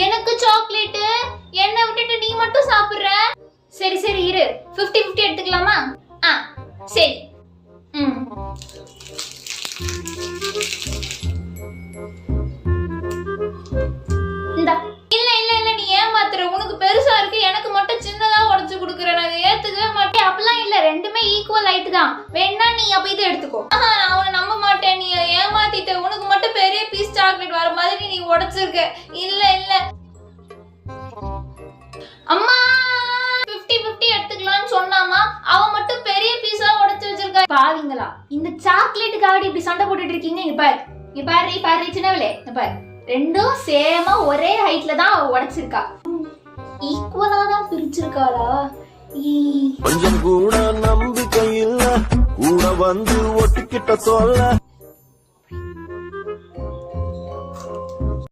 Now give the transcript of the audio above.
எனக்கு சாக்லேட், என்ன விட்டுட்டு நீ மட்டும் சாப்பிடுற. சரி சரி இரு, 50-50 எடுத்துக்கலாமா? சரி. இந்தா. இல்ல இல்ல இல்ல, நீ ஏமாத்துற. உனக்கு பெருசா இருக்கு, எனக்கு மட்டும் சின்னதா உடைச்சு குடுக்குற. நான் ஏத்துக்கவே மாட்டேன். அப்பலாம் இல்ல, ரெண்டுமே ஈக்குவல் ஹைட் தான். வேணா நீ அப்ப இதை எடுத்துக்கோ. நான் உன்னை நம்ப மாட்டேன். நீ ஏமாத்திட்ட. உனக்கு மட்டும் பெரிய பீஸ் சாக்லேட் வர மாதிரி நீ உடைச்சிருக்க. இல்ல இல்ல அம்மா, 50-50 எடுத்துக்கலாம்னு சொன்னாமா, அவ மட்டும் பெரிய பீஸா உடைச்சு வச்சிருக்கா. பாவிங்களா, இந்த சாக்லேட்டுக்காக இப்படி சண்டை போட்டுட்டு இருக்கீங்க? இங்க பாரு, இங்க பாரு, பாரு சின்னவளே, இங்க பாரு, ரெண்டும் சேமா ஒரே ஹைட்ல தான் அவ உடைச்சிருக்கா. ஈக்குவலா தான் பிரிச்சிருக்காளா? கொஞ்சம் கூட நம்பிக்கை இல்ல, கூட வந்து ஒட்டிக்கிட்ட சொல்ல.